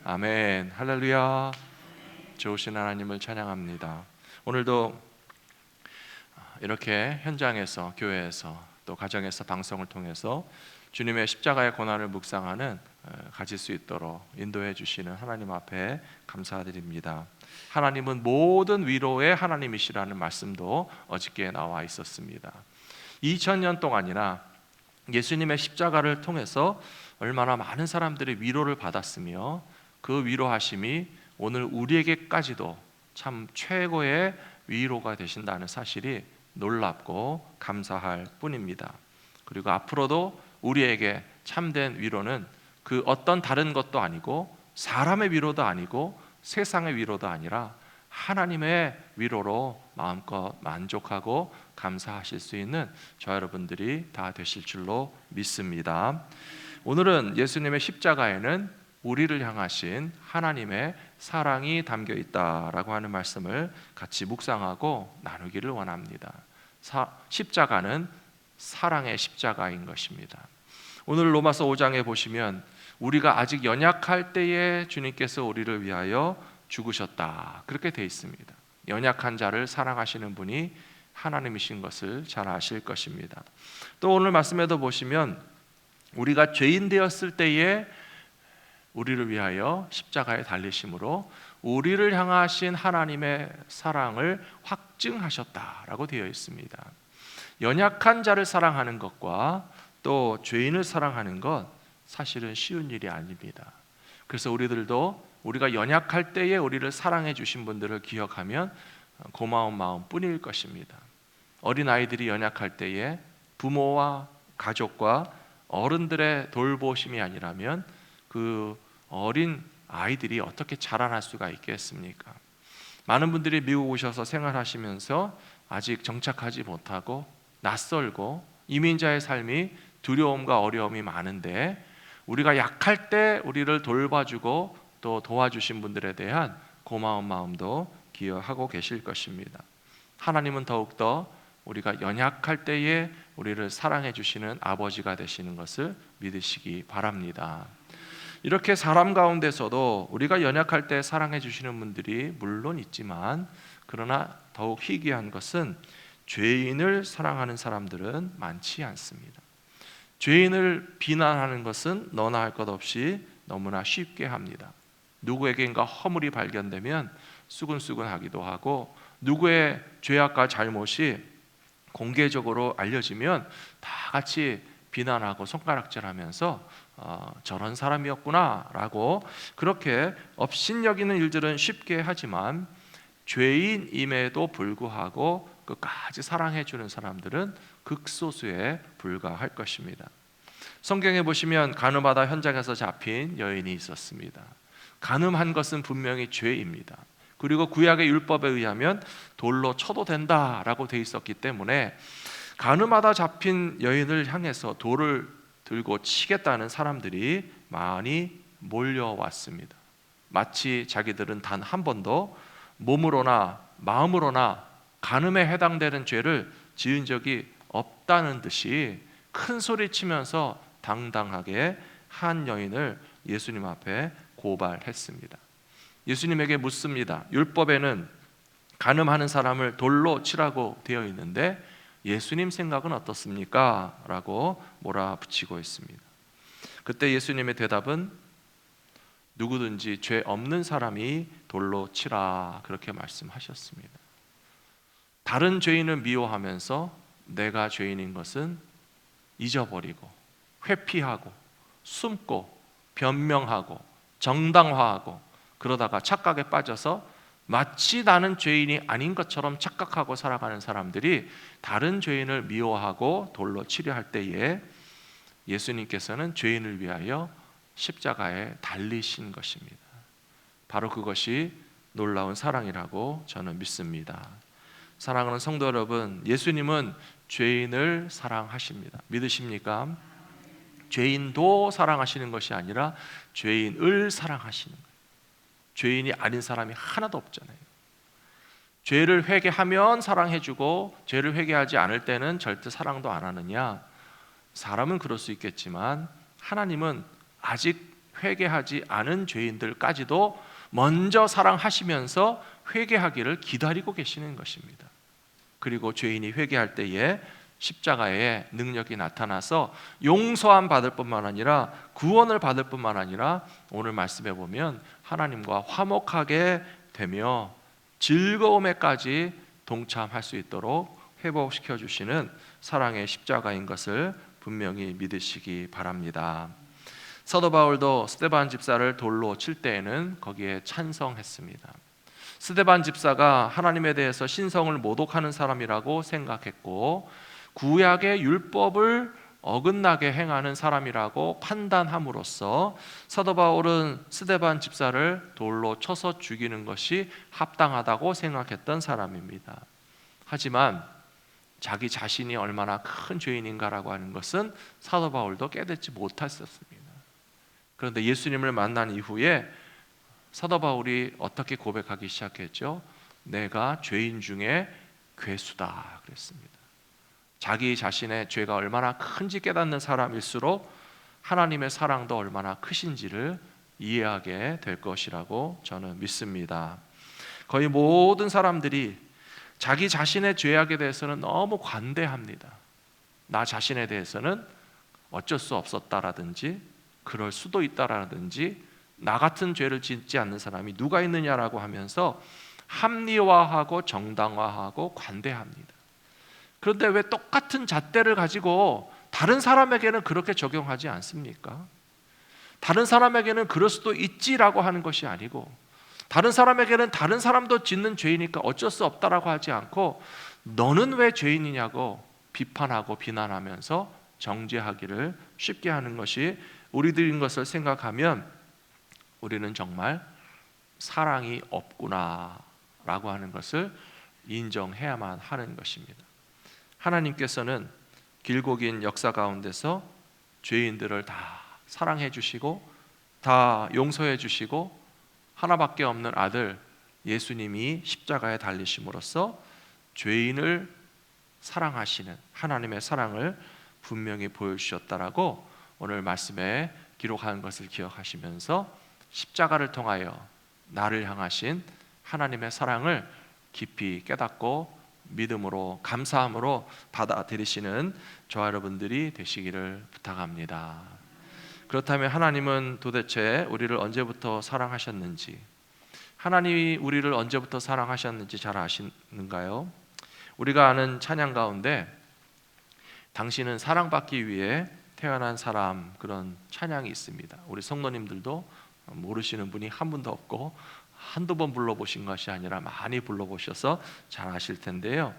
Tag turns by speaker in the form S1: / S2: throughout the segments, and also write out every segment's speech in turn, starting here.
S1: 아멘. 할렐루야. 좋으신 하나님을 찬양합니다. 오늘도 이렇게 현장에서, 교회에서, 또 가정에서, 방송을 통해서 주님의 십자가의 고난을 묵상하는 가질 수 있도록 인도해 주시는 하나님 앞에 감사드립니다. 하나님은 모든 위로의 하나님이시라는 말씀도 어저께 나와 있었습니다. 2000년 동안이나 예수님의 십자가를 통해서 얼마나 많은 사람들이 위로를 받았으며 그 위로하심이 오늘 우리에게까지도 참 최고의 위로가 되신다는 사실이 놀랍고 감사할 뿐입니다. 그리고 앞으로도 우리에게 참된 위로는 그 어떤 다른 것도 아니고 사람의 위로도 아니고 세상의 위로도 아니라 하나님의 위로로 마음껏 만족하고 감사하실 수 있는 저 여러분들이 다 되실 줄로 믿습니다. 오늘은 예수님의 십자가에는 우리를 향하신 하나님의 사랑이 담겨 있다라고 하는 말씀을 같이 묵상하고 나누기를 원합니다. 십자가는 사랑의 십자가인 것입니다. 오늘 로마서 5장에 보시면 우리가 아직 연약할 때에 주님께서 우리를 위하여 죽으셨다, 그렇게 되어 있습니다. 연약한 자를 사랑하시는 분이 하나님이신 것을 잘 아실 것입니다. 또 오늘 말씀에도 보시면 우리가 죄인 되었을 때에 우리를 위하여 십자가에 달리심으로 우리를 향하신 하나님의 사랑을 확증하셨다라고 되어 있습니다. 연약한 자를 사랑하는 것과 또 죄인을 사랑하는 것 사실은 쉬운 일이 아닙니다. 그래서 우리들도 우리가 연약할 때에 우리를 사랑해 주신 분들을 기억하면 고마운 마음뿐일 것입니다. 어린아이들이 연약할 때에 부모와 가족과 어른들의 돌보심이 아니라면 그 어린 아이들이 어떻게 자라날 수가 있겠습니까? 많은 분들이 미국 오셔서 생활하시면서 아직 정착하지 못하고 낯설고 이민자의 삶이 두려움과 어려움이 많은데 우리가 약할 때 우리를 돌봐주고 또 도와주신 분들에 대한 고마운 마음도 기여하고 계실 것입니다. 하나님은 더욱더 우리가 연약할 때에 우리를 사랑해 주시는 아버지가 되시는 것을 믿으시기 바랍니다. 이렇게 사람 가운데서도 우리가 연약할 때 사랑해 주시는 분들이 물론 있지만 그러나 더욱 희귀한 것은 죄인을 사랑하는 사람들은 많지 않습니다. 죄인을 비난하는 것은 너나 할 것 없이 너무나 쉽게 합니다. 누구에게인가 허물이 발견되면 수근수근하기도 하고 누구의 죄악과 잘못이 공개적으로 알려지면 다 같이 비난하고 손가락질하면서 저런 사람이었구나 라고 그렇게 업신여기는 일들은 쉽게 하지만 죄인임에도 불구하고 끝까지 사랑해 주는 사람들은 극소수에 불과할 것입니다. 성경에 보시면 가늠하다 현장에서 잡힌 여인이 있었습니다. 간음한 것은 분명히 죄입니다. 그리고 구약의 율법에 의하면 돌로 쳐도 된다라고 돼 있었기 때문에 간음하다 잡힌 여인을 향해서 돌을 들고 치겠다는 사람들이 많이 몰려왔습니다. 마치 자기들은 단 한 번도 몸으로나 마음으로나 간음에 해당되는 죄를 지은 적이 없다는 듯이 큰 소리 치면서 당당하게 한 여인을 예수님 앞에 고발했습니다. 예수님에게 묻습니다. 율법에는 간음하는 사람을 돌로 치라고 되어 있는데 예수님 생각은 어떻습니까? 라고 몰아붙이고 있습니다. 그때 예수님의 대답은 누구든지 죄 없는 사람이 돌로 치라, 그렇게 말씀하셨습니다. 다른 죄인을 미워하면서 내가 죄인인 것은 잊어버리고 회피하고 숨고 변명하고 정당화하고 그러다가 착각에 빠져서 마치 나는 죄인이 아닌 것처럼 착각하고 살아가는 사람들이 다른 죄인을 미워하고 돌로 치려 할 때에 예수님께서는 죄인을 위하여 십자가에 달리신 것입니다. 바로 그것이 놀라운 사랑이라고 저는 믿습니다. 사랑하는 성도 여러분, 예수님은 죄인을 사랑하십니다. 믿으십니까? 죄인도 사랑하시는 것이 아니라 죄인을 사랑하시는 거예요. 죄인이 아닌 사람이 하나도 없잖아요. 죄를 회개하면 사랑해주고 죄를 회개하지 않을 때는 절대 사랑도 안 하느냐? 사람은 그럴 수 있겠지만 하나님은 아직 회개하지 않은 죄인들까지도 먼저 사랑하시면서 회개하기를 기다리고 계시는 것입니다. 그리고 죄인이 회개할 때에 십자가의 능력이 나타나서 용서함 받을 뿐만 아니라 구원을 받을 뿐만 아니라 오늘 말씀해 보면 하나님과 화목하게 되며 즐거움에까지 동참할 수 있도록 회복시켜 주시는 사랑의 십자가인 것을 분명히 믿으시기 바랍니다. 사도 바울도 스데반 집사를 돌로 칠 때에는 거기에 찬성했습니다. 스데반 집사가 하나님에 대해서 신성을 모독하는 사람이라고 생각했고 구약의 율법을 어긋나게 행하는 사람이라고 판단함으로써 사도 바울은 스데반 집사를 돌로 쳐서 죽이는 것이 합당하다고 생각했던 사람입니다. 하지만 자기 자신이 얼마나 큰 죄인인가라고 하는 것은 사도 바울도 깨닫지 못했었습니다. 그런데 예수님을 만난 이후에 사도 바울이 어떻게 고백하기 시작했죠? 내가 죄인 중에 괴수다 그랬습니다. 자기 자신의 죄가 얼마나 큰지 깨닫는 사람일수록 하나님의 사랑도 얼마나 크신지를 이해하게 될 것이라고 저는 믿습니다. 거의 모든 사람들이 자기 자신의 죄악에 대해서는 너무 관대합니다. 나 자신에 대해서는 어쩔 수 없었다라든지 그럴 수도 있다라든지 나 같은 죄를 짓지 않는 사람이 누가 있느냐라고 하면서 합리화하고 정당화하고 관대합니다. 그런데 왜 똑같은 잣대를 가지고 다른 사람에게는 그렇게 적용하지 않습니까? 다른 사람에게는 그럴 수도 있지라고 하는 것이 아니고 다른 사람에게는 다른 사람도 짓는 죄이니까 어쩔 수 없다라고 하지 않고 너는 왜 죄인이냐고 비판하고 비난하면서 정죄하기를 쉽게 하는 것이 우리들인 것을 생각하면 우리는 정말 사랑이 없구나라고 하는 것을 인정해야만 하는 것입니다. 하나님께서는 길고 긴 역사 가운데서 죄인들을 다 사랑해 주시고 다 용서해 주시고 하나밖에 없는 아들 예수님이 십자가에 달리심으로써 죄인을 사랑하시는 하나님의 사랑을 분명히 보여주셨다라고 오늘 말씀에 기록한 것을 기억하시면서 십자가를 통하여 나를 향하신 하나님의 사랑을 깊이 깨닫고 믿음으로 감사함으로 받아들이시는 저와 여러분들이 되시기를 부탁합니다. 그렇다면 하나님은 도대체 우리를 언제부터 사랑하셨는지, 하나님이 우리를 언제부터 사랑하셨는지 잘 아시는가요? 우리가 아는 찬양 가운데 당신은 사랑받기 위해 태어난 사람, 그런 찬양이 있습니다. 우리 성도님들도 모르시는 분이 한 분도 없고 한두 번 불러보신 것이 아니라 많이 불러보셔서 잘 아실 텐데요,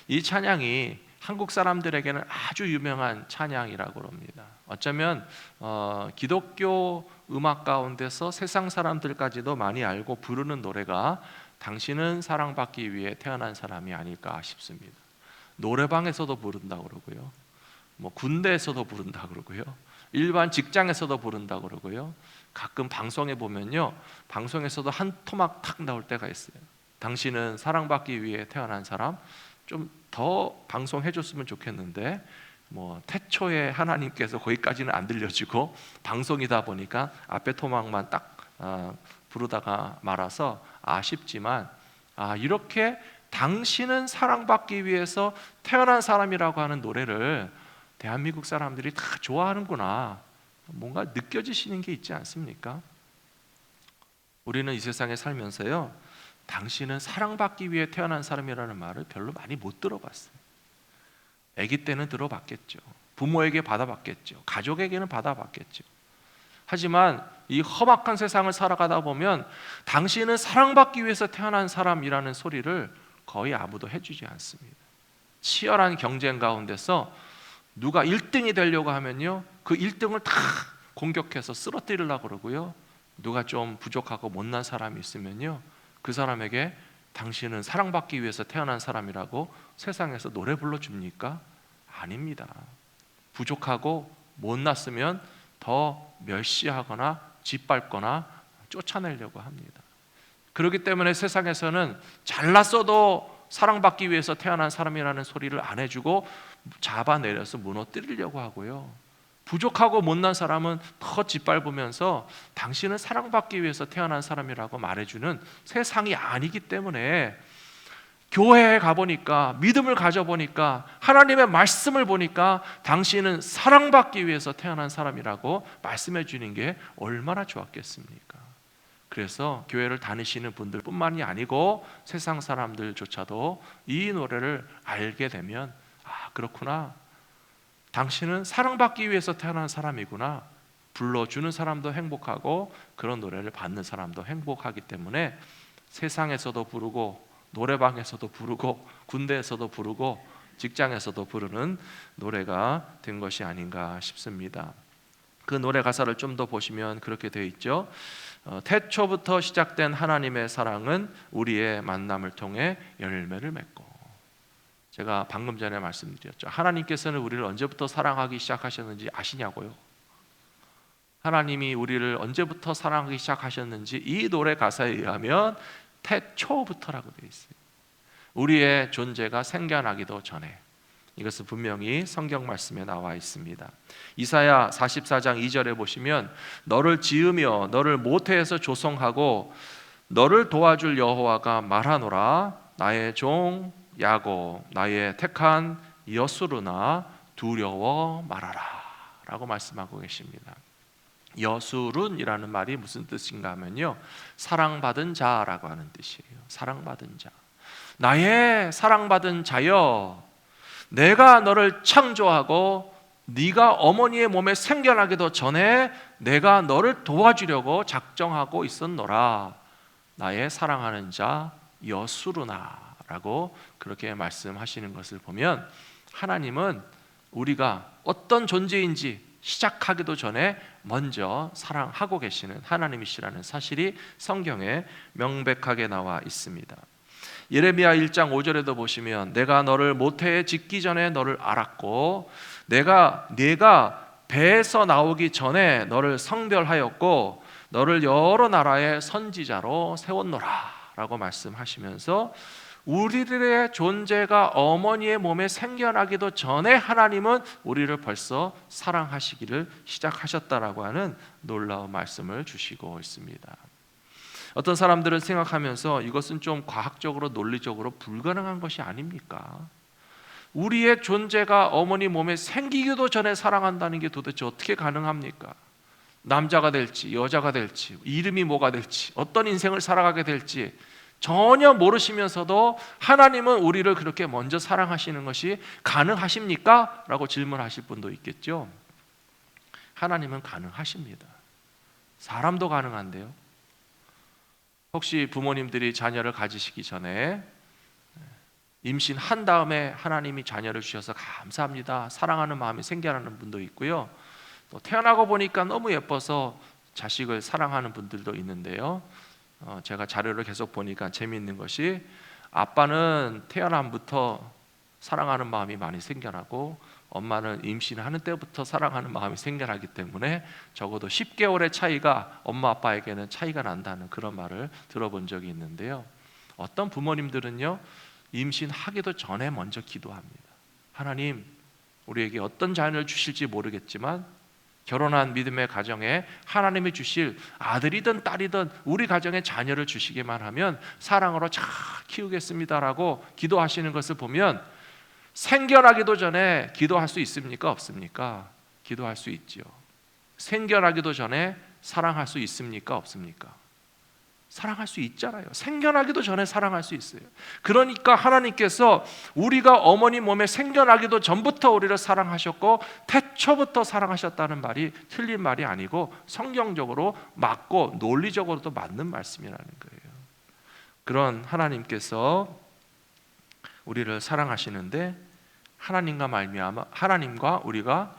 S1: 이 찬양이 한국 사람들에게는 아주 유명한 찬양이라고 합니다. 어쩌면 기독교 음악 가운데서 세상 사람들까지도 많이 알고 부르는 노래가 당신은 사랑받기 위해 태어난 사람이 아닐까 싶습니다. 노래방에서도 부른다고 그러고요, 군대에서도 부른다고 그러고요, 일반 직장에서도 부른다고 그러고요, 가끔 방송에 보면요, 방송에서도 한 토막 탁 나올 때가 있어요. 당신은 사랑받기 위해 태어난 사람. 좀 더 방송해 줬으면 좋겠는데 태초에 하나님께서 거기까지는 안 들려주고 방송이다 보니까 앞에 토막만 딱 부르다가 말아서 아쉽지만, 이렇게 당신은 사랑받기 위해서 태어난 사람이라고 하는 노래를 대한민국 사람들이 다 좋아하는구나, 뭔가 느껴지시는 게 있지 않습니까? 우리는 이 세상에 살면서요, 당신은 사랑받기 위해 태어난 사람이라는 말을 별로 많이 못 들어봤어요. 아기 때는 들어봤겠죠. 부모에게 받아봤겠죠. 가족에게는 받아봤겠죠. 하지만 이 험악한 세상을 살아가다 보면 당신은 사랑받기 위해서 태어난 사람이라는 소리를 거의 아무도 해주지 않습니다. 치열한 경쟁 가운데서 누가 1등이 되려고 하면요, 그 1등을 다 공격해서 쓰러뜨리려고 그러고요, 누가 좀 부족하고 못난 사람이 있으면요, 그 사람에게 당신은 사랑받기 위해서 태어난 사람이라고 세상에서 노래 불러줍니까? 아닙니다. 부족하고 못났으면 더 멸시하거나 짓밟거나 쫓아내려고 합니다. 그렇기 때문에 세상에서는 잘났어도 사랑받기 위해서 태어난 사람이라는 소리를 안 해주고 잡아내려서 무너뜨리려고 하고요, 부족하고 못난 사람은 더 짓밟으면서 당신은 사랑받기 위해서 태어난 사람이라고 말해주는 세상이 아니기 때문에, 교회에 가보니까, 믿음을 가져보니까, 하나님의 말씀을 보니까 당신은 사랑받기 위해서 태어난 사람이라고 말씀해 주는 게 얼마나 좋았겠습니까? 그래서 교회를 다니시는 분들 뿐만이 아니고 세상 사람들조차도 이 노래를 알게 되면, 아, 그렇구나, 당신은 사랑받기 위해서 태어난 사람이구나, 불러주는 사람도 행복하고 그런 노래를 받는 사람도 행복하기 때문에 세상에서도 부르고 노래방에서도 부르고 군대에서도 부르고 직장에서도 부르는 노래가 된 것이 아닌가 싶습니다. 그 노래 가사를 좀 더 보시면 그렇게 되어 있죠. 태초부터 시작된 하나님의 사랑은 우리의 만남을 통해 열매를 맺고. 제가 방금 전에 말씀드렸죠. 하나님께서는 우리를 언제부터 사랑하기 시작하셨는지 아시냐고요? 하나님이 우리를 언제부터 사랑하기 시작하셨는지 이 노래 가사에 의하면 태초부터라고 되어 있어요. 우리의 존재가 생겨나기도 전에. 이것은 분명히 성경 말씀에 나와 있습니다. 이사야 44장 2절에 보시면, 너를 지으며 너를 모태에서 조성하고 너를 도와줄 여호와가 말하노라. 나의 종 야곱, 나의 택한 여수르나 두려워 말아라 라고 말씀하고 계십니다. 여수룬이라는 말이 무슨 뜻인가 하면요, 사랑받은 자라고 하는 뜻이에요. 사랑받은 자. 나의 사랑받은 자여, 내가 너를 창조하고 네가 어머니의 몸에 생겨나기도 전에 내가 너를 도와주려고 작정하고 있었노라. 나의 사랑하는 자 여수르나 라고 그렇게 말씀하시는 것을 보면, 하나님은 우리가 어떤 존재인지 시작하기도 전에 먼저 사랑하고 계시는 하나님이시라는 사실이 성경에 명백하게 나와 있습니다. 예레미야 1장 5절에도 보시면, 내가 너를 모태에 짓기 전에 너를 알았고 내가 배에서 나오기 전에 너를 성별하였고 너를 여러 나라의 선지자로 세웠노라 라고 말씀하시면서, 우리들의 존재가 어머니의 몸에 생겨나기도 전에 하나님은 우리를 벌써 사랑하시기를 시작하셨다라고 하는 놀라운 말씀을 주시고 있습니다. 어떤 사람들은 생각하면서, 이것은 좀 과학적으로 논리적으로 불가능한 것이 아닙니까? 우리의 존재가 어머니 몸에 생기기도 전에 사랑한다는 게 도대체 어떻게 가능합니까? 남자가 될지 여자가 될지 이름이 뭐가 될지 어떤 인생을 살아가게 될지 전혀 모르시면서도 하나님은 우리를 그렇게 먼저 사랑하시는 것이 가능하십니까? 라고 질문하실 분도 있겠죠. 하나님은 가능하십니다. 사람도 가능한데요. 혹시 부모님들이 자녀를 가지시기 전에 임신한 다음에 하나님이 자녀를 주셔서 감사합니다, 사랑하는 마음이 생겨나는 분도 있고요, 또 태어나고 보니까 너무 예뻐서 자식을 사랑하는 분들도 있는데요, 제가 자료를 계속 보니까 재미있는 것이, 아빠는 태어남부터 사랑하는 마음이 많이 생겨나고 엄마는 임신하는 때부터 사랑하는 마음이 생겨나기 때문에 적어도 10개월의 차이가 엄마 아빠에게는 차이가 난다는 그런 말을 들어본 적이 있는데요, 어떤 부모님들은요 임신하기도 전에 먼저 기도합니다. 하나님, 우리에게 어떤 자녀를 주실지 모르겠지만 결혼한 믿음의 가정에 하나님이 주실 아들이든 딸이든 우리 가정에 자녀를 주시기만 하면 사랑으로 잘 키우겠습니다라고 기도하시는 것을 보면, 생겨나기도 전에 기도할 수 있습니까? 없습니까? 기도할 수 있지요. 생겨나기도 전에 사랑할 수 있습니까? 없습니까? 사랑할 수 있잖아요. 생겨나기도 전에 사랑할 수 있어요. 그러니까 하나님께서 우리가 어머니 몸에 생겨나기도 전부터 우리를 사랑하셨고 태초부터 사랑하셨다는 말이 틀린 말이 아니고 성경적으로 맞고 논리적으로도 맞는 말씀이라는 거예요. 그런 하나님께서 우리를 사랑하시는데, 하나님과 말미암아 하나님과 우리가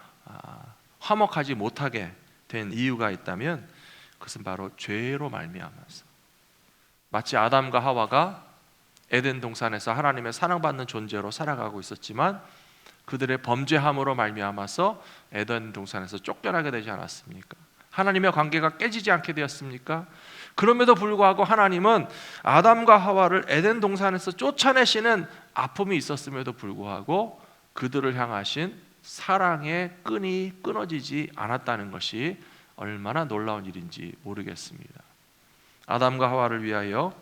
S1: 화목하지 못하게 된 이유가 있다면 그것은 바로 죄로 말미암아서, 마치 아담과 하와가 에덴 동산에서 하나님의 사랑받는 존재로 살아가고 있었지만 그들의 범죄함으로 말미암아서 에덴 동산에서 쫓겨나게 되지 않았습니까? 하나님의 관계가 깨지지 않게 되었습니까? 그럼에도 불구하고 하나님은 아담과 하와를 에덴 동산에서 쫓아내시는 아픔이 있었음에도 불구하고 그들을 향하신 사랑의 끈이 끊어지지 않았다는 것이 얼마나 놀라운 일인지 모르겠습니다. 아담과 하와를 위하여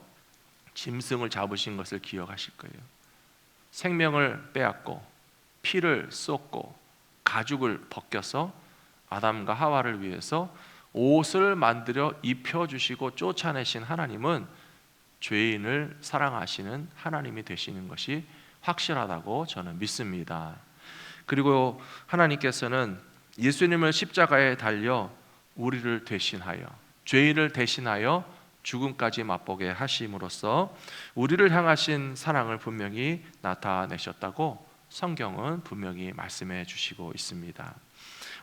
S1: 짐승을 잡으신 것을 기억하실 거예요. 생명을 빼앗고 피를 쏟고 가죽을 벗겨서 아담과 하와를 위해서 옷을 만들어 입혀주시고 쫓아내신 하나님은 죄인을 사랑하시는 하나님이 되시는 것이 확실하다고 저는 믿습니다. 그리고 하나님께서는 예수님을 십자가에 달려 우리를 대신하여, 죄인을 대신하여 죽음까지 맛보게 하심으로써 우리를 향하신 사랑을 분명히 나타내셨다고 성경은 분명히 말씀해 주시고 있습니다.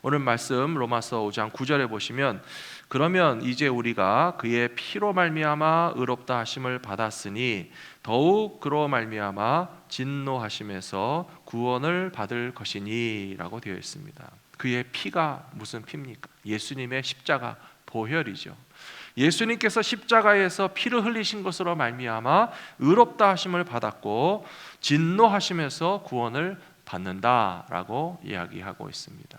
S1: 오늘 말씀 로마서 5장 9절에 보시면, 그러면 이제 우리가 그의 피로 말미암아 의롭다 하심을 받았으니 더욱 그로 말미암아 진노하심에서 구원을 받을 것이니 라고 되어 있습니다. 그의 피가 무슨 피입니까? 예수님의 십자가 보혈이죠. 예수님께서 십자가에서 피를 흘리신 것으로 말미암아 의롭다 하심을 받았고 진노하심에서 구원을 받는다라고 이야기하고 있습니다.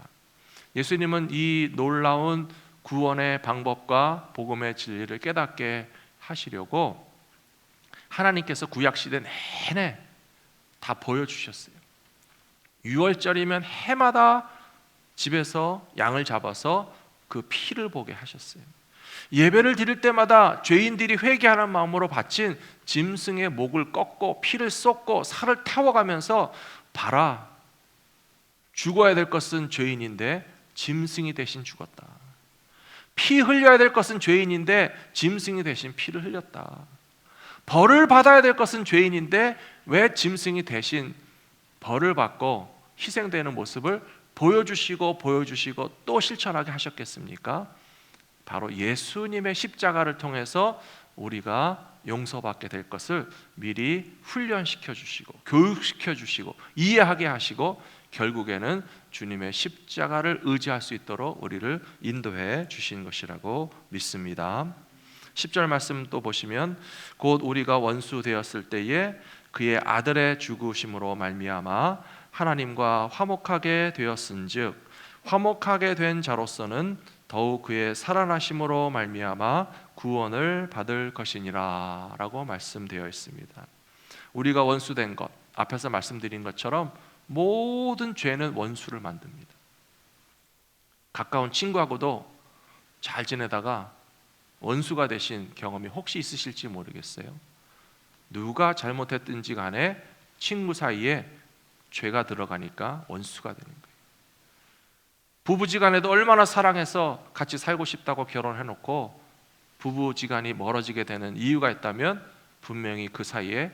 S1: 예수님은 이 놀라운 구원의 방법과 복음의 진리를 깨닫게 하시려고 하나님께서 구약시대 내내 다 보여주셨어요. 6월절이면 해마다 집에서 양을 잡아서 그 피를 보게 하셨어요. 예배를 드릴 때마다 죄인들이 회개하는 마음으로 바친 짐승의 목을 꺾고 피를 쏟고 살을 태워가면서, 봐라, 죽어야 될 것은 죄인인데 짐승이 대신 죽었다. 피 흘려야 될 것은 죄인인데 짐승이 대신 피를 흘렸다. 벌을 받아야 될 것은 죄인인데 왜 짐승이 대신 벌을 받고 희생되는 모습을 보여주시고 또 실천하게 하셨겠습니까? 바로 예수님의 십자가를 통해서 우리가 용서받게 될 것을 미리 훈련시켜 주시고 교육시켜 주시고 이해하게 하시고 결국에는 주님의 십자가를 의지할 수 있도록 우리를 인도해 주신 것이라고 믿습니다. 10절 말씀 또 보시면, 곧 우리가 원수 되었을 때에 그의 아들의 죽으심으로 말미암아 하나님과 화목하게 되었은즉 화목하게 된 자로서는 더욱 그의 살아나심으로 말미암아 구원을 받을 것이니라 라고 말씀되어 있습니다. 우리가 원수된 것, 앞에서 말씀드린 것처럼 모든 죄는 원수를 만듭니다. 가까운 친구하고도 잘 지내다가 원수가 되신 경험이 혹시 있으실지 모르겠어요. 누가 잘못했든지 간에 친구 사이에 죄가 들어가니까 원수가 되는 거예요. 부부지간에도 얼마나 사랑해서 같이 살고 싶다고 결혼해놓고 부부지간이 멀어지게 되는 이유가 있다면 분명히 그 사이에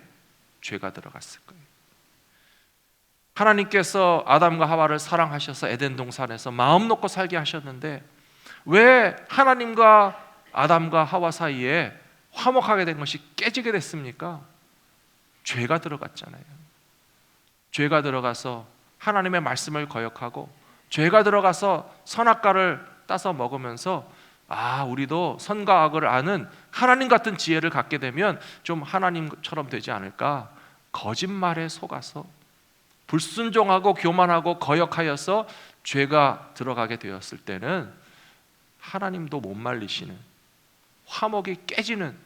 S1: 죄가 들어갔을 거예요. 하나님께서 아담과 하와를 사랑하셔서 에덴 동산에서 마음 놓고 살게 하셨는데 왜 하나님과 아담과 하와 사이에 화목하게 된 것이 깨지게 됐습니까? 죄가 들어갔잖아요. 죄가 들어가서 하나님의 말씀을 거역하고 죄가 들어가서 선악과를 따서 먹으면서 우리도 선과 악을 아는 하나님 같은 지혜를 갖게 되면 좀 하나님처럼 되지 않을까, 거짓말에 속아서 불순종하고 교만하고 거역하여서 죄가 들어가게 되었을 때는 하나님도 못 말리시는, 화목이 깨지는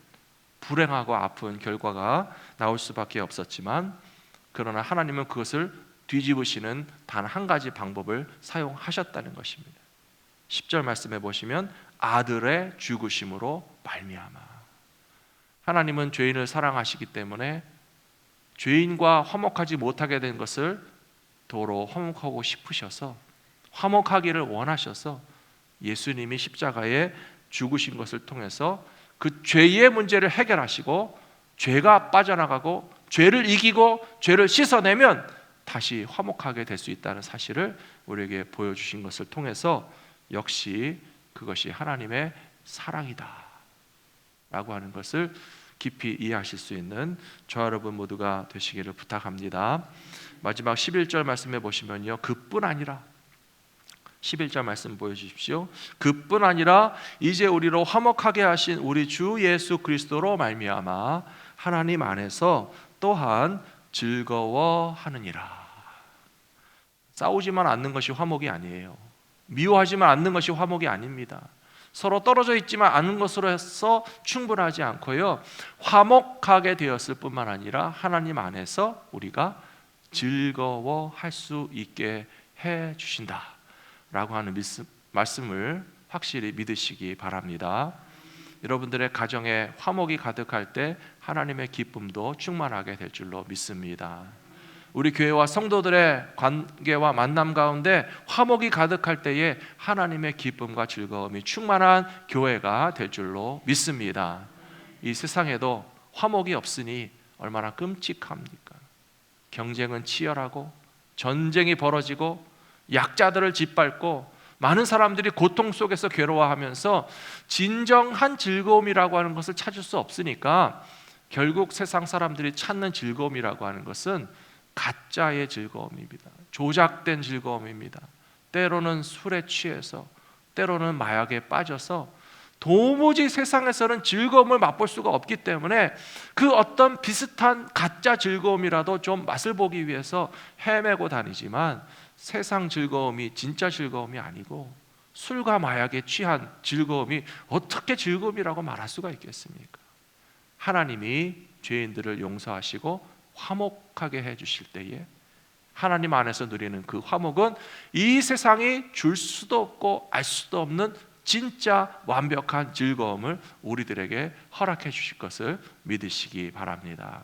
S1: 불행하고 아픈 결과가 나올 수밖에 없었지만, 그러나 하나님은 그것을 뒤집으시는 단 한 가지 방법을 사용하셨다는 것입니다. 10절 말씀해 보시면 아들의 죽으심으로 말미암아, 하나님은 죄인을 사랑하시기 때문에 죄인과 화목하지 못하게 된 것을 도로 화목하고 싶으셔서, 화목하기를 원하셔서 예수님이 십자가에 죽으신 것을 통해서 그 죄의 문제를 해결하시고 죄가 빠져나가고 죄를 이기고 죄를 씻어내면 다시 화목하게 될 수 있다는 사실을 우리에게 보여주신 것을 통해서 역시 그것이 하나님의 사랑이다 라고 하는 것을 깊이 이해하실 수 있는 저와 여러분 모두가 되시기를 부탁합니다. 마지막 11절 말씀해 보시면요, 그뿐 아니라, 11절 말씀 보여주십시오. 그뿐 아니라 이제 우리로 화목하게 하신 우리 주 예수 그리스도로 말미암아 하나님 안에서 또한 즐거워하느니라. 싸우지만 않는 것이 화목이 아니에요. 미워하지만 않는 것이 화목이 아닙니다. 서로 떨어져 있지만 않은 것으로 해서 충분하지 않고요, 화목하게 되었을 뿐만 아니라 하나님 안에서 우리가 즐거워할 수 있게 해 주신다 라고 하는 말씀을 확실히 믿으시기 바랍니다. 여러분들의 가정에 화목이 가득할 때 하나님의 기쁨도 충만하게 될 줄로 믿습니다. 우리 교회와 성도들의 관계와 만남 가운데 화목이 가득할 때에 하나님의 기쁨과 즐거움이 충만한 교회가 될 줄로 믿습니다. 이 세상에도 화목이 없으니 얼마나 끔찍합니까? 경쟁은 치열하고 전쟁이 벌어지고 약자들을 짓밟고 많은 사람들이 고통 속에서 괴로워하면서 진정한 즐거움이라고 하는 것을 찾을 수 없으니까 결국 세상 사람들이 찾는 즐거움이라고 하는 것은 가짜의 즐거움입니다. 조작된 즐거움입니다. 때로는 술에 취해서, 때로는 마약에 빠져서 도무지 세상에서는 즐거움을 맛볼 수가 없기 때문에 그 어떤 비슷한 가짜 즐거움이라도 좀 맛을 보기 위해서 헤매고 다니지만, 세상 즐거움이 진짜 즐거움이 아니고 술과 마약에 취한 즐거움이 어떻게 즐거움이라고 말할 수가 있겠습니까? 하나님이 죄인들을 용서하시고 화목하게 해주실 때에 하나님 안에서 누리는 그 화목은 이 세상이 줄 수도 없고 알 수도 없는 진짜 완벽한 즐거움을 우리들에게 허락해 주실 것을 믿으시기 바랍니다.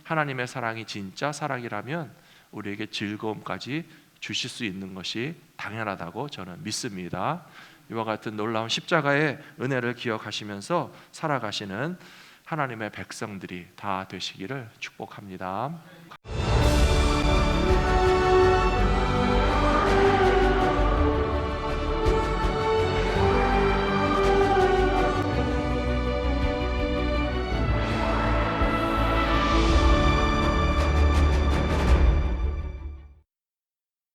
S1: 하나님의 사랑이 진짜 사랑이라면 우리에게 즐거움까지 주실 수 있는 것이 당연하다고 저는 믿습니다. 이와 같은 놀라운 십자가의 은혜를 기억하시면서 살아가시는 하나님의 백성들이 다 되시기를 축복합니다.